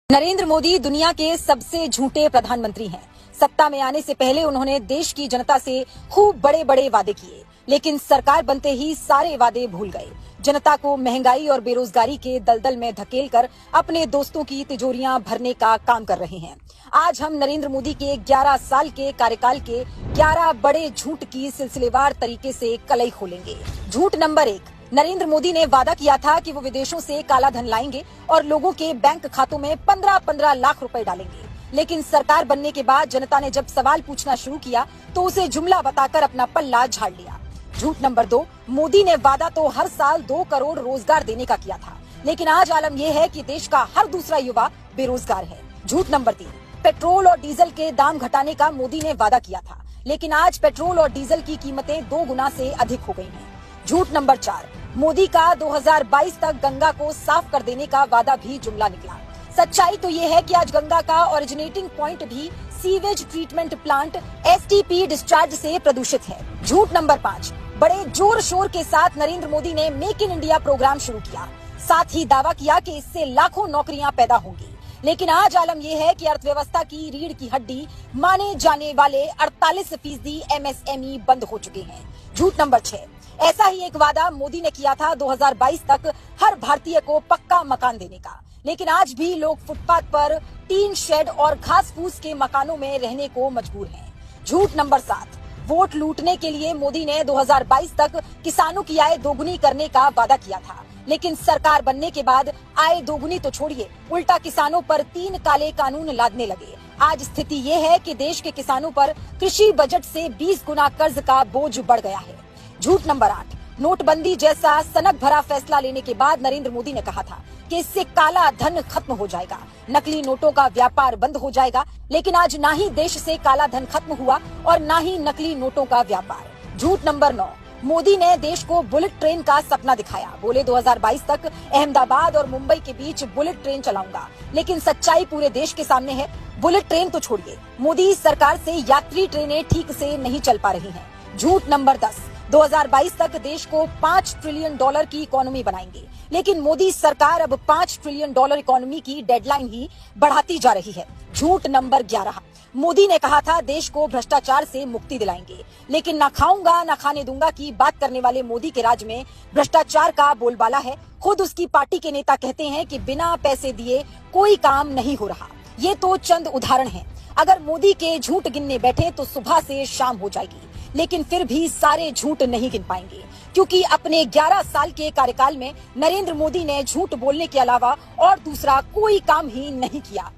नरेंद्र मोदी दुनिया के सबसे झूठे प्रधानमंत्री हैं। सत्ता में आने से पहले उन्होंने देश की जनता से खूब बड़े बड़े वादे किए, लेकिन सरकार बनते ही सारे वादे भूल गए। जनता को महंगाई और बेरोजगारी के दलदल में धकेलकर अपने दोस्तों की तिजोरियां भरने का काम कर रहे हैं। आज हम नरेंद्र मोदी के 11 साल के कार्यकाल के 11 बड़े झूठ की सिलसिलेवार तरीके से कलई खोलेंगे। झूठ नंबर 1, नरेंद्र मोदी ने वादा किया था कि वो विदेशों से काला धन लाएंगे और लोगों के बैंक खातों में 15-15 लाख रुपए डालेंगे। लेकिन सरकार बनने के बाद जनता ने जब सवाल पूछना शुरू किया तो उसे जुमला बताकर अपना पल्ला झाड़ लिया। झूठ नंबर 2, मोदी ने वादा तो हर साल 2 करोड़ रोजगार देने का किया था, लेकिन आज आलम यह है कि देश का हर दूसरा युवा बेरोजगार है। झूठ नंबर 3, पेट्रोल और डीजल के दाम घटाने का मोदी ने वादा किया था, लेकिन आज पेट्रोल और डीजल की कीमतें 2 गुना से अधिक हो गई हैं। झूठ नंबर 4, मोदी का 2022 तक गंगा को साफ कर देने का वादा भी जुमला निकला। सच्चाई तो ये है कि आज गंगा का ओरिजिनेटिंग पॉइंट भी sewage treatment plant STP discharge से प्रदूषित है। झूठ नंबर 5, बड़े जोर शोर के साथ नरेंद्र मोदी ने मेक इन इंडिया प्रोग्राम शुरू किया, साथ ही दावा किया कि इससे लाखों नौकरियां पैदा होंगी। लेकिन आज आलम यह है कि अर्थव्यवस्था की रीढ़ की हड्डी माने जाने वाले 48% एमएसएमई बंद हो चुके हैं। झूठ नंबर 6, ऐसा ही एक वादा मोदी ने किया था 2022 तक हर भारतीय को पक्का मकान देने का, लेकिन आज भी लोग फुटपाथ पर टीन शेड और घास फूस के मकानों में रहने को मजबूर हैं। झूठ नंबर 7, वोट लूटने के लिए मोदी ने 2022 तक किसानों की आय दोगुनी करने का वादा किया था, लेकिन सरकार बनने के बाद आय दोगुनी तो छोड़िए, उल्टा किसानों पर 3 काले कानून लादने लगे। आज स्थिति ये है कि देश के किसानों पर कृषि बजट से 20 गुना कर्ज का बोझ बढ़ गया है। झूठ नंबर 8, नोटबंदी जैसा सनक भरा फैसला लेने के बाद नरेंद्र मोदी ने कहा था कि इससे काला धन खत्म हो जाएगा, नकली नोटों का व्यापार बंद हो जाएगा, लेकिन आज ना ही देश से काला धन खत्म हुआ और ना ही नकली नोटों का व्यापार। झूठ नंबर 9, मोदी ने देश को बुलेट ट्रेन का सपना दिखाया, बोले 2022 तक अहमदाबाद और मुंबई के बीच बुलेट ट्रेन चलाऊंगा, लेकिन सच्चाई पूरे देश के सामने है। बुलेट ट्रेन तो छोड़िए, मोदी सरकार से यात्री ट्रेनें ठीक से नहीं चल पा रही हैं। झूठ नंबर 10, 2022 तक देश को $5 ट्रिलियन की इकोनॉमी बनाएंगे, लेकिन मोदी सरकार अब $5 ट्रिलियन इकोनॉमी की डेडलाइन ही बढ़ाती जा रही है। झूठ नंबर 11, मोदी ने कहा था देश को भ्रष्टाचार से मुक्ति दिलाएंगे, लेकिन ना खाऊंगा ना खाने दूंगा की बात करने वाले मोदी के राज में भ्रष्टाचार का बोलबाला है। खुद उसकी पार्टी के नेता कहते हैं कि बिना पैसे दिए कोई काम नहीं हो रहा। ये तो चंद उदाहरण हैं। अगर मोदी के झूठ गिनने बैठे तो सुबह से शाम हो जाएगी, लेकिन फिर भी सारे झूठ नहीं गिन पाएंगे, क्योंकि अपने 11 साल के कार्यकाल में नरेंद्र मोदी ने झूठ बोलने के अलावा और दूसरा कोई काम ही नहीं किया।